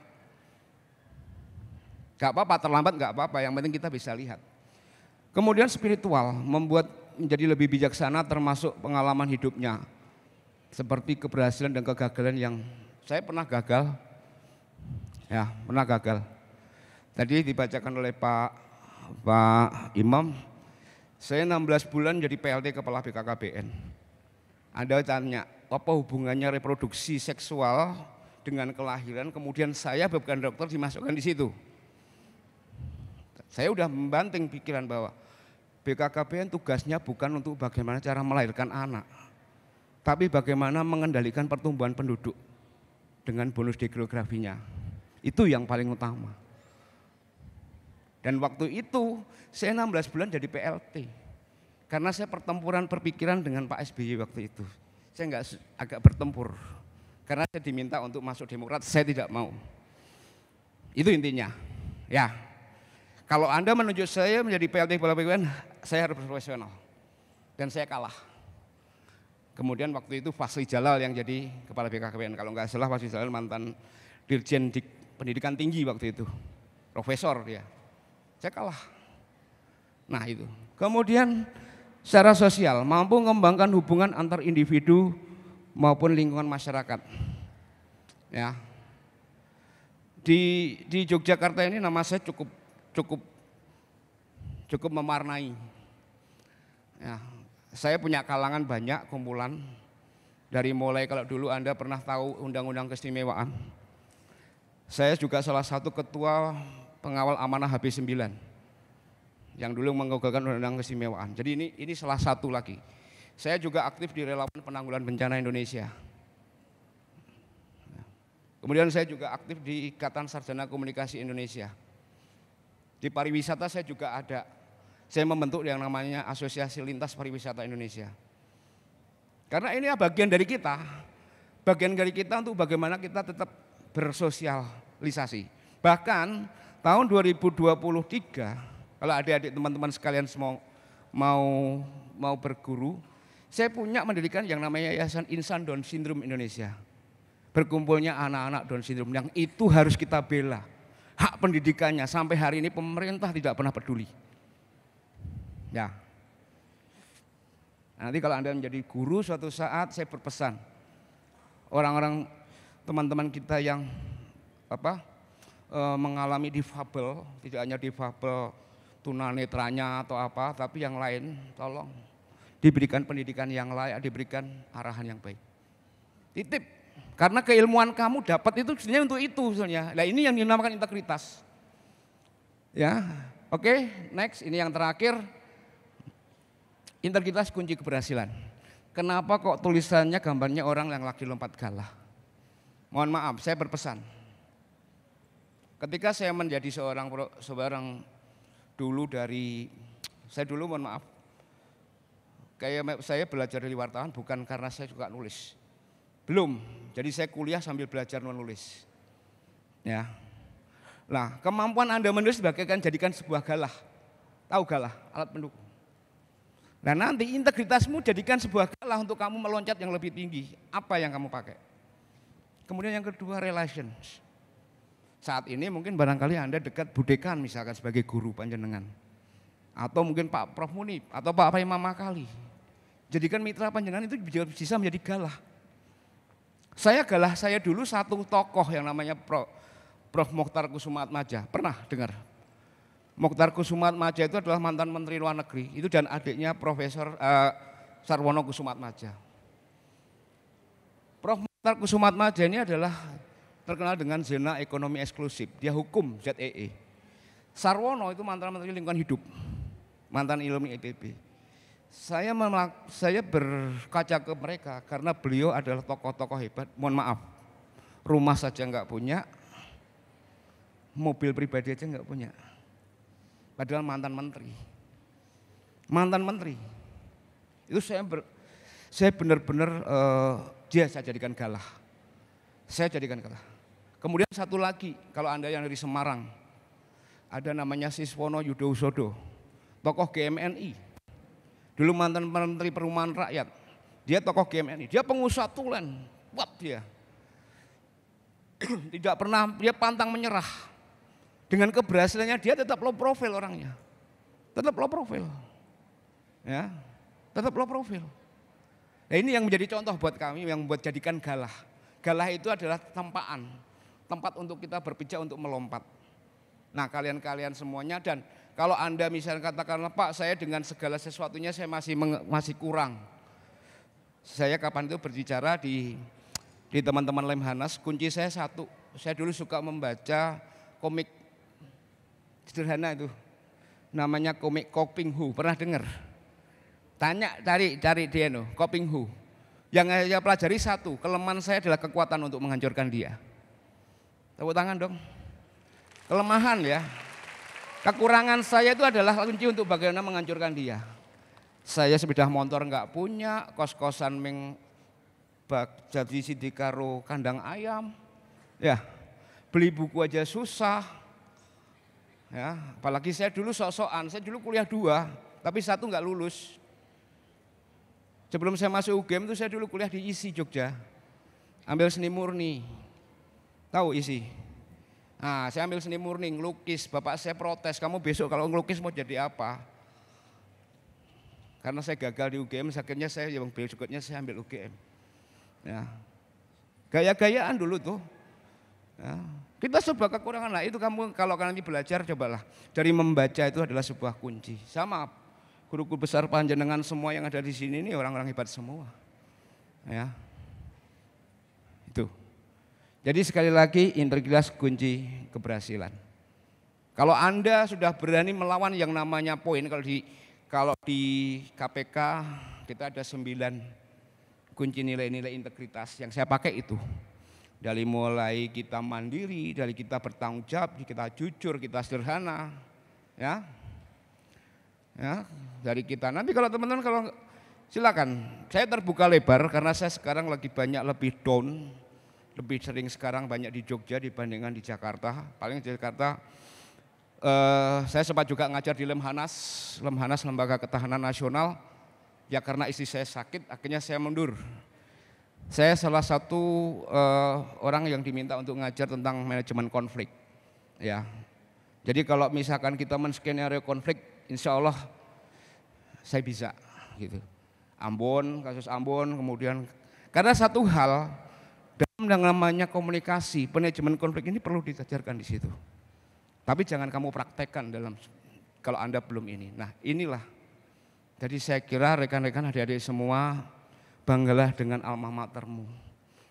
Speaker 2: Gak apa-apa, terlambat gak apa-apa, yang penting kita bisa lihat. Kemudian spiritual, membuat menjadi lebih bijaksana termasuk pengalaman hidupnya. Seperti keberhasilan dan kegagalan yang saya pernah gagal. Ya, pernah gagal. Tadi dibacakan oleh Pak Imam, saya 16 bulan jadi PLT Kepala BKKBN. Anda tanya, apa hubungannya reproduksi seksual dengan kelahiran, kemudian saya bukan dokter dimasukkan di situ. Saya udah membanting pikiran bahwa BKKBN tugasnya bukan untuk bagaimana cara melahirkan anak, tapi bagaimana mengendalikan pertumbuhan penduduk dengan bonus demografinya. Itu yang paling utama. Dan waktu itu saya 16 bulan jadi PLT. Karena saya pertempuran perpikiran dengan Pak SBY waktu itu. Saya agak bertempur. Karena saya diminta untuk masuk Demokrat, saya tidak mau. Itu intinya. Ya. Kalau Anda menunjuk saya menjadi PLT Kepala BKKBN, saya harus profesional. Dan saya kalah. Kemudian waktu itu Fasli Jalal yang jadi Kepala BKKBN. Kalau nggak salah Fasli Jalal mantan Dirjen Pendidikan Tinggi waktu itu. Profesor dia. Saya kalah. Nah itu. Kemudian secara sosial mampu mengembangkan hubungan antar individu maupun lingkungan masyarakat. Ya. Di Yogyakarta ini nama saya cukup mewarnai. Ya. Saya punya kalangan banyak, kumpulan. Dari mulai kalau dulu Anda pernah tahu Undang-Undang Keistimewaan. Saya juga salah satu ketua pengawal amanah HB9 yang dulu menggugurkan Undang-Undang Keistimewaan. Jadi ini salah satu lagi. Saya juga aktif di Relawan Penanggulangan Bencana Indonesia. Kemudian saya juga aktif di Ikatan Sarjana Komunikasi Indonesia. Di pariwisata saya juga ada. Saya membentuk yang namanya Asosiasi Lintas Pariwisata Indonesia. Karena ini bagian dari kita. Bagian dari kita untuk bagaimana kita tetap bersosialisasi. Bahkan tahun 2023, kalau adik-adik teman-teman sekalian mau berguru, saya punya mendirikan yang namanya Yayasan Insan Down Syndrome Indonesia. Berkumpulnya anak-anak Down Syndrome yang itu harus kita bela. Hak pendidikannya sampai hari ini pemerintah tidak pernah peduli. Ya. Nanti kalau Anda menjadi guru suatu saat saya berpesan orang-orang teman-teman kita yang mengalami difabel, tidak hanya difabel tunanetranya atau apa, tapi yang lain tolong diberikan pendidikan yang layak, diberikan arahan yang baik. Titip, karena keilmuan kamu dapat itu sebenarnya untuk itu sebenarnya. Nah ini yang dinamakan integritas. Ya, oke, next, ini yang terakhir. Integritas kunci keberhasilan. Kenapa kok tulisannya gambarnya orang yang lagi lompat galah? Mohon maaf, saya berpesan. Ketika saya menjadi seorang dulu mohon maaf, kayak saya belajar dari wartawan bukan karena saya suka nulis. Belum. Jadi saya kuliah sambil belajar menulis. Ya. Nah, kemampuan Anda menulis bagaikan jadikan sebuah galah. Tahu galah, alat pendukung. Nah, nanti integritasmu jadikan sebuah galah untuk kamu meloncat yang lebih tinggi. Apa yang kamu pakai? Kemudian yang kedua, relations. Saat ini mungkin barangkali Anda dekat Budekan misalkan sebagai guru panjenengan. Atau mungkin Pak Prof Munib atau Pak Imam Makali. Jadikan mitra panjenengan itu bisa menjadi galah. Galah saya dulu satu tokoh yang namanya Prof Mokhtar Kusumaatmadja. Pernah dengar? Mokhtar Kusumaatmadja itu adalah mantan Menteri Luar Negeri. Itu dan adiknya Profesor Sarwono Kusumaatmadja. Prof Mokhtar Kusumaatmadja ini adalah terkenal dengan zona ekonomi eksklusif. Dia hukum ZEE. Sarwono itu mantan Menteri Lingkungan Hidup. Mantan ilmu IPB. Saya berkaca ke mereka karena beliau adalah tokoh-tokoh hebat. Mohon maaf, rumah saja nggak punya, mobil pribadi aja nggak punya. Padahal mantan menteri. Itu saya benar-benar saya jadikan galah. Kemudian satu lagi, kalau Anda yang dari Semarang, ada namanya Siswono Yudhoyosodo, tokoh GMNI. Dulu mantan Menteri Perumahan Rakyat, dia tokoh GMNI, dia pengusaha tulen, kuat dia. Tidak pernah, dia pantang menyerah. Dengan keberhasilannya dia tetap low profile orangnya. Tetap low profile. Ya, tetap low profile. Nah, ini yang menjadi contoh buat kami, yang buat jadikan galah. Galah itu adalah tempaan, tempat untuk kita berpijak untuk melompat. Nah, kalian semuanya, dan kalau Anda misalnya katakanlah, Pak, saya dengan segala sesuatunya saya masih kurang. Saya kapan itu berbicara di teman-teman Lemhanas, kunci saya satu. Saya dulu suka membaca komik sederhana itu. Namanya komik Coping Who, pernah dengar? Tanya, cari dia no, Coping Who. Yang saya pelajari satu, kelemahan saya adalah kekuatan untuk menghancurkan dia. Tepuk tangan dong. Kelemahan ya. Kekurangan saya itu adalah kunci untuk bagaimana menghancurkan dia. Saya sepeda motor enggak punya, kos-kosan jadi sidik karo kandang ayam. Ya, beli buku aja susah. Ya, apalagi saya dulu sok-sokan, saya dulu kuliah 2, tapi 1 enggak lulus. Sebelum saya masuk UGM itu saya dulu kuliah di ISI Jogja. Ambil seni murni. Tahu ISI? Nah, saya ambil seni murni, ngelukis. Bapak saya protes, kamu besok kalau ngelukis mau jadi apa? Karena saya gagal di UGM, akhirnya yang berikutnya saya ambil UGM. Ya. Gaya-gayaan dulu tuh. Ya. Kita serba kekurangan, nah itu kamu kalau nanti belajar cobalah. Dari membaca itu adalah sebuah kunci. Sama guru-guru besar panjenengan semua yang ada di sini ini orang-orang hebat semua. Ya. Itu. Jadi sekali lagi integritas kunci keberhasilan. Kalau Anda sudah berani melawan yang namanya poin, kalau di KPK kita ada 9 kunci nilai-nilai integritas yang saya pakai itu. Dari mulai kita mandiri, dari kita bertanggung jawab, kita jujur, kita sederhana, ya. Ya, dari kita. Nanti kalau teman-teman kalau silakan, saya terbuka lebar karena saya sekarang lagi banyak lebih down. Lebih sering sekarang banyak di Jogja dibandingkan di Jakarta. Paling di Jakarta saya sempat juga ngajar di Lemhanas Lembaga Ketahanan Nasional. Ya karena istri saya sakit, akhirnya saya mundur. Saya salah satu orang yang diminta untuk ngajar tentang manajemen konflik. Ya, jadi kalau misalkan kita men-skenario konflik, insya Allah saya bisa. Gitu. Kasus Ambon, kemudian karena satu hal. Dalam yang namanya komunikasi, manajemen konflik ini perlu diajarkan di situ. Tapi jangan kamu praktekkan kalau Anda belum ini. Nah inilah, jadi saya kira rekan-rekan adik-adik semua, banggalah dengan alma matermu.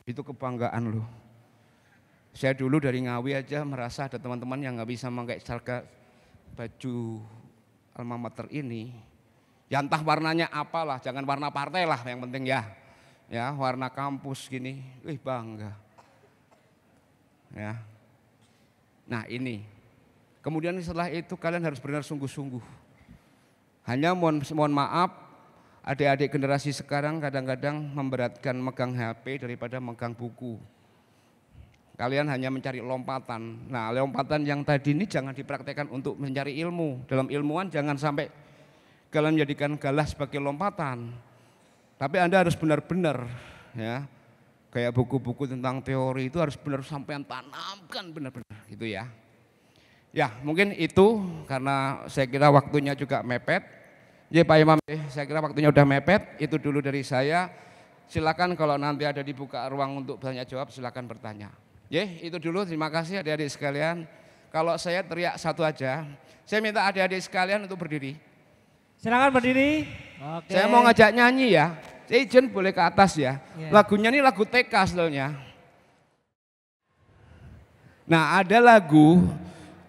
Speaker 2: Itu kebanggaan loh. Saya dulu dari Ngawi aja merasa ada teman-teman yang gak bisa memakai seragam baju alma mater ini. Ya entah warnanya apalah, jangan warna partai lah yang penting ya. Ya, warna kampus gini, bangga. Ya. Nah ini, kemudian setelah itu kalian harus benar sungguh-sungguh. Hanya mohon maaf, adik-adik generasi sekarang kadang-kadang memberatkan megang HP daripada megang buku. Kalian hanya mencari lompatan. Nah, lompatan yang tadi ini jangan dipraktekkan untuk mencari ilmu. Dalam ilmuwan jangan sampai kalian menjadikan galah sebagai lompatan. Tapi Anda harus benar-benar ya. Kayak buku-buku tentang teori itu harus benar sampai tanamkan benar-benar gitu ya. Ya, mungkin itu karena saya kira waktunya juga mepet. Ya Pak Imam, saya kira waktunya udah mepet. Itu dulu dari saya. Silakan kalau nanti ada dibuka ruang untuk tanya jawab silakan bertanya. Ya, itu dulu. Terima kasih adik-adik sekalian. Kalau saya teriak satu aja, saya minta adik-adik sekalian untuk berdiri.
Speaker 1: Silakan berdiri. Oke.
Speaker 2: Saya mau ngajak nyanyi ya. Saya izin boleh ke atas ya. Lagunya ini lagu TK sebetulnya. Nah, ada lagu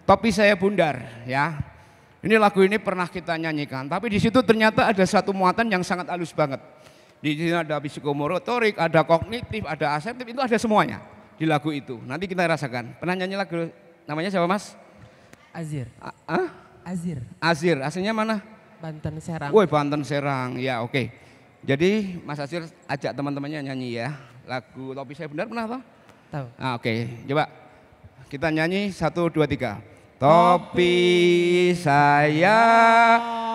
Speaker 2: Topi Saya Bundar ya. Ini lagu ini pernah kita nyanyikan, tapi di situ ternyata ada satu muatan yang sangat halus banget. Di sini ada psikomotorik, ada kognitif, ada asertif, itu ada semuanya di lagu itu. Nanti kita rasakan. Pernah nyanyi lagu namanya siapa Mas?
Speaker 3: Azir. Azir.
Speaker 2: Azir. Aslinya mana?
Speaker 3: Banten Serang.
Speaker 2: Woi, Banten Serang. Ya, oke. Jadi Mas Azir ajak teman-temannya nyanyi ya. Lagu Topi Saya Bundar pernah toh?
Speaker 3: Tahu.
Speaker 2: Ah, oke. Coba kita nyanyi 1 2 3. Topi saya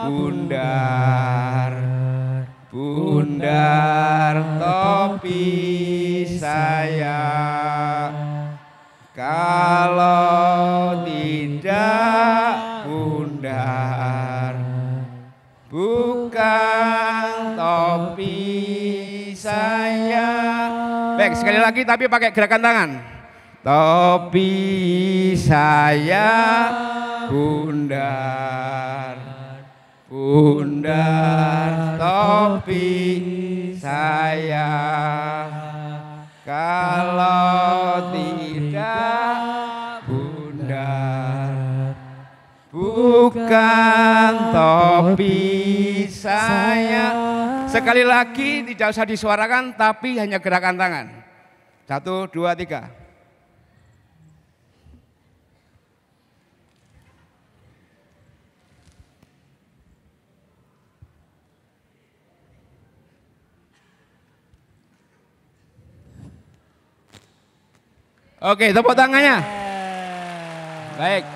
Speaker 2: bundar, bundar topi saya. Kalau tidak bundar, bukan topi saya. Baik, sekali lagi tapi pakai gerakan tangan. Topi saya bundar, bundar topi saya. Kalau tidak bundar, bukan topi saya. Sekali lagi tidak usah disuarakan tapi hanya gerakan tangan. 1 2 3. Oke, tepuk tangannya. Baik.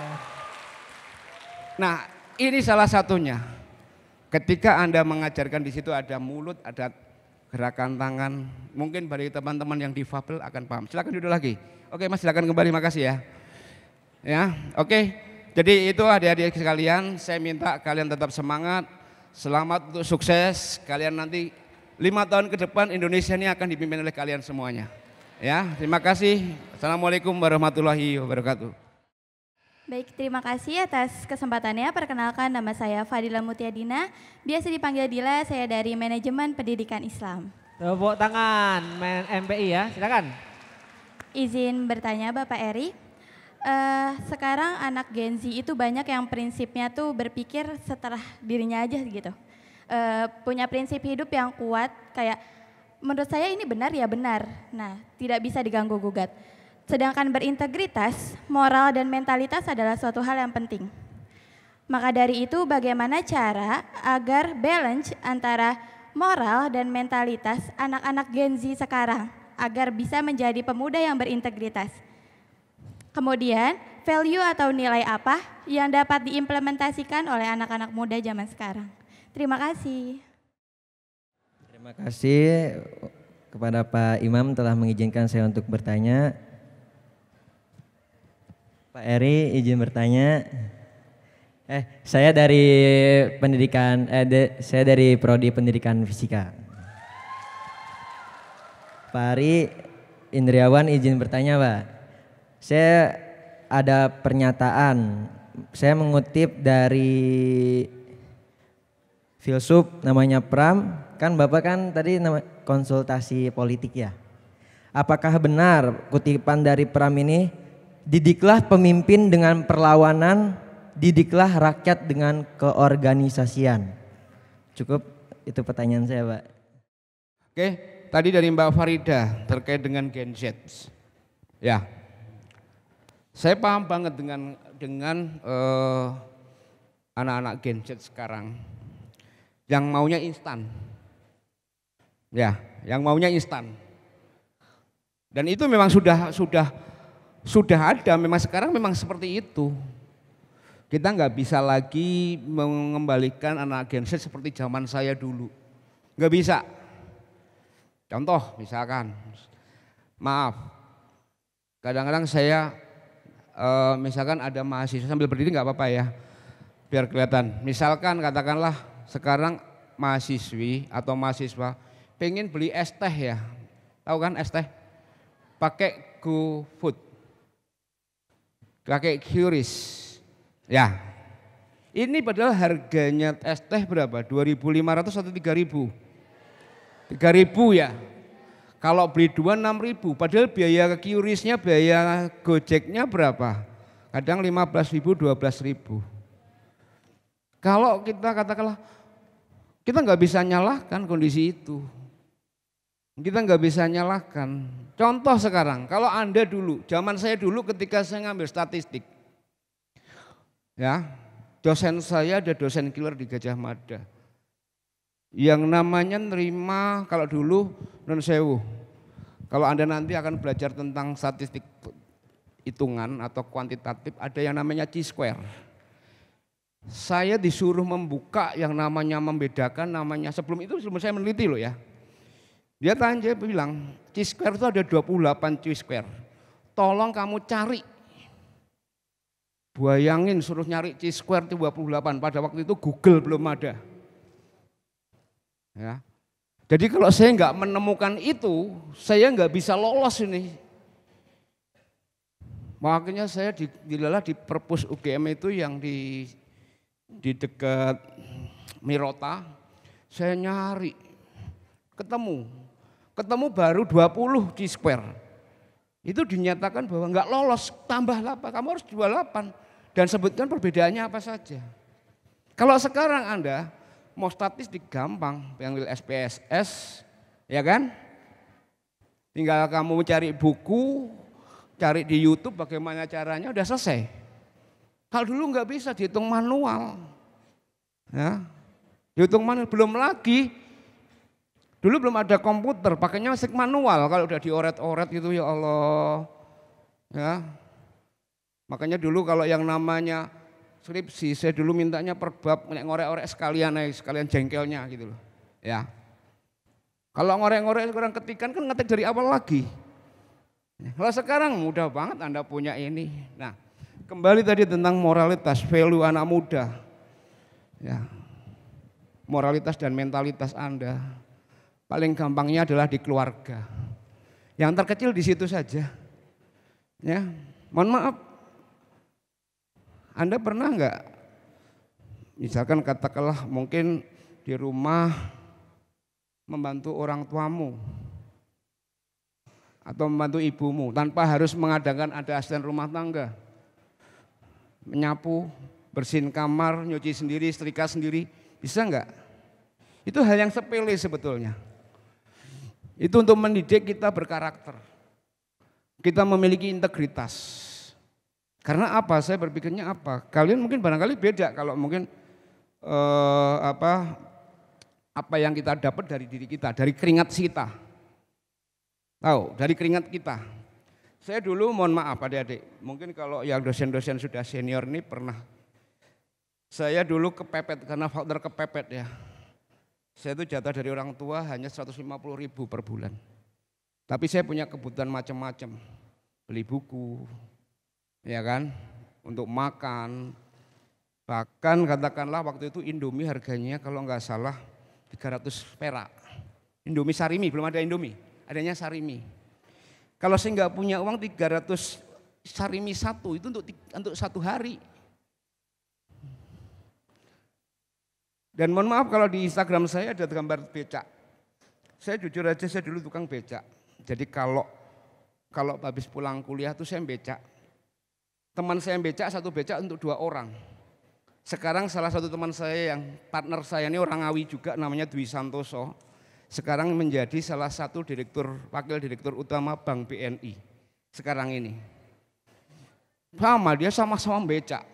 Speaker 2: Nah, ini salah satunya. Ketika Anda mengajarkan di situ ada mulut, ada gerakan tangan. Mungkin bagi teman-teman yang difabel akan paham. Silakan duduk lagi. Oke, Mas, silakan kembali. Makasih ya. Ya, oke. Jadi itu adik-adik sekalian, saya minta kalian tetap semangat. Selamat untuk sukses. Kalian nanti 5 tahun ke depan Indonesia ini akan dipimpin oleh kalian semuanya. Ya, terima kasih. Assalamualaikum warahmatullahi wabarakatuh.
Speaker 4: Baik, terima kasih atas kesempatannya. Perkenalkan, nama saya Fadila Mutiadina, biasa dipanggil Dila, saya dari Manajemen Pendidikan Islam.
Speaker 1: Tepuk tangan, MPI ya, silakan.
Speaker 4: Izin bertanya Bapak Eri, sekarang anak Gen Z itu banyak yang prinsipnya tuh berpikir setelah dirinya aja gitu. Punya prinsip hidup yang kuat, kayak menurut saya ini benar ya benar, nah tidak bisa diganggu gugat. Sedangkan berintegritas, moral dan mentalitas adalah suatu hal yang penting. Maka dari itu bagaimana cara agar balance antara moral dan mentalitas anak-anak Gen Z sekarang agar bisa menjadi pemuda yang berintegritas. Kemudian value atau nilai apa yang dapat diimplementasikan oleh anak-anak muda zaman sekarang. Terima kasih.
Speaker 5: Terima kasih kepada Pak Imam telah mengizinkan saya untuk bertanya. Pak Eri izin bertanya. Saya dari pendidikan, saya dari Prodi Pendidikan Fisika. Pak Ari Indriawan izin bertanya Pak. Saya ada pernyataan, saya mengutip dari filsuf namanya Pram. Kan Bapak kan tadi konsultasi politik ya. Apakah benar kutipan dari Pram ini, didiklah pemimpin dengan perlawanan, didiklah rakyat dengan keorganisasian. Cukup itu pertanyaan saya Pak.
Speaker 2: Oke, tadi dari Mbak Farida terkait dengan Gen Z. Ya, saya paham banget dengan anak-anak Gen Z sekarang yang maunya instan. Ya, yang maunya instan. Dan itu memang sudah ada, memang sekarang memang seperti itu. Kita nggak bisa lagi mengembalikan anak Gen Z seperti zaman saya dulu. Nggak bisa. Contoh misalkan, maaf, kadang-kadang saya misalkan ada mahasiswa sambil berdiri nggak apa-apa ya, biar kelihatan. Misalkan katakanlah sekarang mahasiswi atau mahasiswa pengen beli es teh ya, tahu kan es teh? Pakai GoFood, pakai QRIS, ya. Ini padahal harganya es teh berapa? 2.500 atau 3.000? 3.000 ya. Kalau beli 2 6.000, padahal biaya QRIS-nya, biaya Gojeknya berapa? Kadang 15.000, 12.000. Kalau kita katakanlah, kita nggak bisa nyalahkan kondisi itu. Kita nggak bisa nyalahkan. Contoh sekarang, kalau Anda dulu, zaman saya dulu ketika saya ngambil statistik, ya, dosen saya ada dosen killer di Gajah Mada. Yang namanya nerima, kalau dulu non sewu, kalau Anda nanti akan belajar tentang statistik hitungan atau kuantitatif, ada yang namanya chi-square. Saya disuruh membuka yang namanya membedakan, namanya sebelum saya meneliti loh ya. Dia tanya, dia bilang, chi-square itu ada 28 chi-square. Tolong kamu cari. Bayangin suruh nyari chi-square 28, pada waktu itu Google belum ada. Ya. Jadi kalau saya nggak menemukan itu, saya nggak bisa lolos ini. Makanya saya di perpus UGM itu yang di dekat Mirota, saya nyari, ketemu baru 20 chi-square. Itu dinyatakan bahwa nggak lolos, tambah 8, kamu harus 28 dan sebutkan perbedaannya apa saja. Kalau sekarang Anda mau statistik gampang, panggil SPSS, ya kan? Tinggal kamu cari buku, cari di YouTube bagaimana caranya, udah selesai. Kalau dulu nggak bisa dihitung manual, ya, dihitung manual belum lagi. Dulu belum ada komputer, pakainya masih manual. Kalau udah dioret-oret gitu ya Allah, ya. Makanya dulu kalau yang namanya skripsi, saya dulu mintanya per bab ngorek-ngorek sekalian jengkelnya gitu loh. Ya. Kalau ngorek-ngorek kurang ketikan kan ngetik dari awal lagi. Kalau sekarang mudah banget Anda punya ini. Nah, kembali tadi tentang moralitas, value anak muda. Ya. Moralitas dan mentalitas Anda paling gampangnya adalah di keluarga. Yang terkecil di situ saja. Ya. Mohon maaf. Anda pernah enggak, misalkan katakanlah mungkin di rumah membantu orang tuamu atau membantu ibumu tanpa harus mengadakan ada asisten rumah tangga, menyapu, bersihin kamar, nyuci sendiri, setrika sendiri, bisa enggak? Itu hal yang sepele sebetulnya. Itu untuk mendidik kita berkarakter, kita memiliki integritas. Karena apa? Saya berpikirnya apa? Kalian mungkin barangkali beda kalau mungkin apa yang kita dapat dari diri kita, dari keringat kita. Tahu, dari keringat kita. Saya dulu mohon maaf adik-adik, mungkin kalau yang dosen-dosen sudah senior ini pernah. Saya dulu kepepet karena faktor kepepet ya. Saya itu jatah dari orang tua hanya 150.000 per bulan. Tapi saya punya kebutuhan macam-macam. Beli buku, ya kan, untuk makan, bahkan katakanlah waktu itu Indomie harganya kalau nggak salah 300 perak. Indomie Sarimi, belum ada Indomie, adanya Sarimi. Kalau saya nggak punya uang 300 Sarimi satu, itu untuk satu hari. Dan mohon maaf kalau di Instagram saya ada gambar becak. Saya jujur aja, saya dulu tukang becak. Jadi kalau habis pulang kuliah tuh saya becak. Teman saya becak, satu becak untuk 2 orang. Sekarang salah satu teman saya yang partner saya ini orang Ngawi juga namanya Dwi Santoso. Sekarang menjadi salah satu wakil direktur utama Bank BNI sekarang ini. Sama, dia sama-sama becak.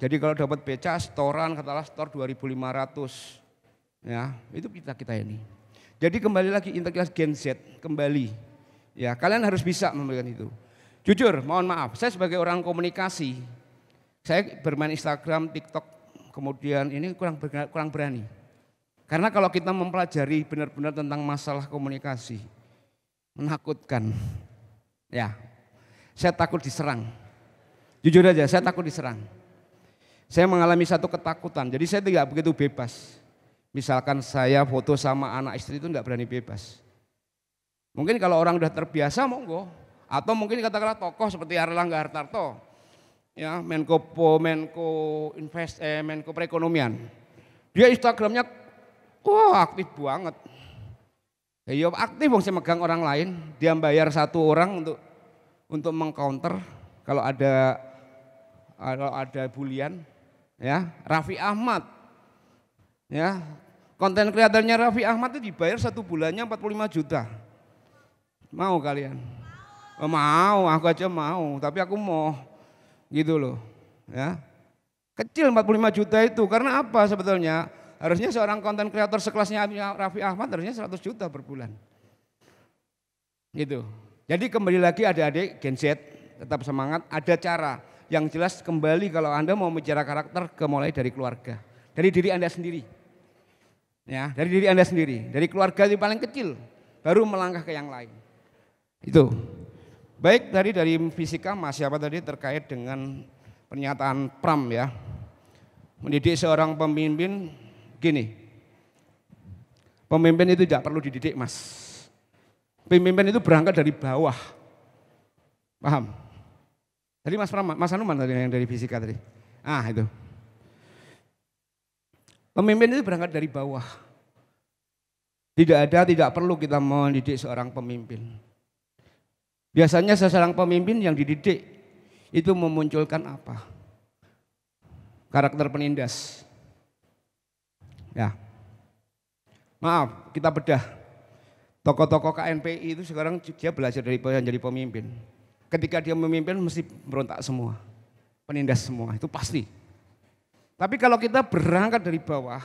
Speaker 2: Jadi kalau dapat becak setoran, katakanlah setor 2.500. Ya, itu kita ini. Jadi kembali lagi integritas Gen Z kembali. Ya, kalian harus bisa memberikan itu. Jujur, mohon maaf, saya sebagai orang komunikasi, saya bermain Instagram, TikTok, kemudian ini kurang berani. Karena kalau kita mempelajari benar-benar tentang masalah komunikasi, menakutkan. Ya, saya takut diserang. Jujur aja, saya takut diserang. Saya mengalami satu ketakutan, jadi saya tidak begitu bebas. Misalkan saya foto sama anak istri itu enggak berani bebas. Mungkin kalau orang udah terbiasa monggo, atau mungkin katakanlah tokoh seperti Erlangga Hartarto, ya Menko Perekonomian. Dia Instagramnya aktif banget. Ya aktif wong saya megang orang lain, dia bayar satu orang untuk mengcounter kalau ada bulian, ya Raffi Ahmad. Ya, konten kreatornya Raffi Ahmad itu dibayar 1 bulannya 45 juta. Mau kalian? Mau, aku aja mau, tapi aku mau gitu loh. Ya. Kecil 45 juta itu, karena apa sebetulnya? Harusnya seorang konten kreator sekelasnya Raffi Ahmad harusnya 100 juta per bulan. Gitu. Jadi kembali lagi adik-adik Gen Z, tetap semangat, ada cara. Yang jelas kembali kalau Anda mau bicara karakter, mulai dari keluarga. Dari diri Anda sendiri. Ya, dari diri Anda sendiri, dari keluarga yang paling kecil, baru melangkah ke yang lain. Itu. Baik dari fisika Mas siapa tadi terkait dengan pernyataan Pram ya. Mendidik seorang pemimpin gini. Pemimpin itu tidak perlu dididik Mas. Pemimpin itu berangkat dari bawah. Paham? Tadi Mas Pram, Mas Hanuman tadi yang dari fisika tadi. Itu. Pemimpin itu berangkat dari bawah. Tidak perlu kita mendidik seorang pemimpin. Biasanya seorang pemimpin yang dididik itu memunculkan apa? Karakter penindas. Ya. Maaf, kita bedah. Tokoh-tokoh KNPI itu sekarang dia belajar dari jadi pemimpin. Ketika dia memimpin mesti berontak semua. Penindas semua, itu pasti. Tapi kalau kita berangkat dari bawah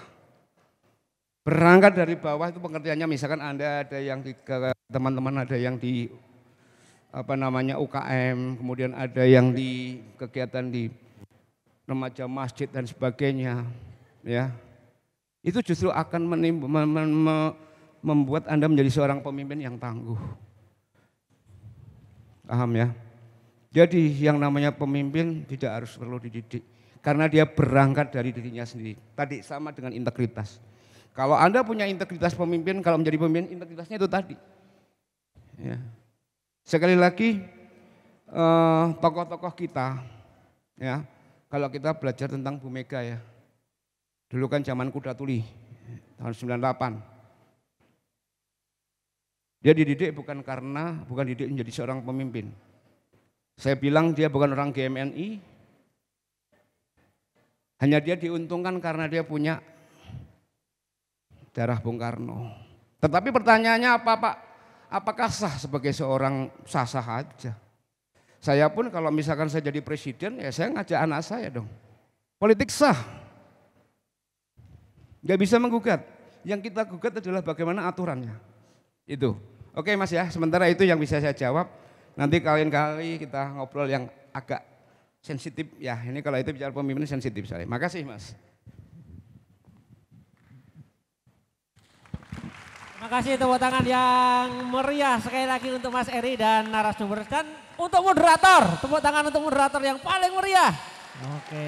Speaker 2: itu pengertiannya misalkan Anda ada yang di teman-teman ada yang di UKM, kemudian ada yang di kegiatan di remaja masjid dan sebagainya, ya. Itu justru akan membuat Anda menjadi seorang pemimpin yang tangguh. Paham ya? Jadi yang namanya pemimpin tidak harus perlu dididik. Karena dia berangkat dari dirinya sendiri. Tadi sama dengan integritas. Kalau Anda punya integritas pemimpin, kalau menjadi pemimpin integritasnya itu tadi. Ya. Sekali lagi tokoh-tokoh kita, ya kalau kita belajar tentang Bu Mega ya. Dulu kan zaman kuda tuli, tahun 98. Dia dididik bukan dididik menjadi seorang pemimpin. Saya bilang dia bukan orang GMNI, hanya dia diuntungkan karena dia punya darah Bung Karno. Tetapi pertanyaannya apa Pak? Apakah sah sebagai seorang sah aja? Saya pun kalau misalkan saya jadi presiden ya saya ngajak anak saya dong. Politik sah. Gak bisa menggugat. Yang kita gugat adalah bagaimana aturannya. Itu. Oke Mas ya, sementara itu yang bisa saya jawab. Nanti kali kita ngobrol yang agak sensitif ya, ini kalau itu bicara pemimpin sensitif saya. Makasih Mas.
Speaker 1: Terima kasih tepuk tangan yang meriah sekali lagi untuk Mas Eri dan narasumber. Dan untuk moderator, tepuk tangan untuk moderator yang paling meriah. Oke.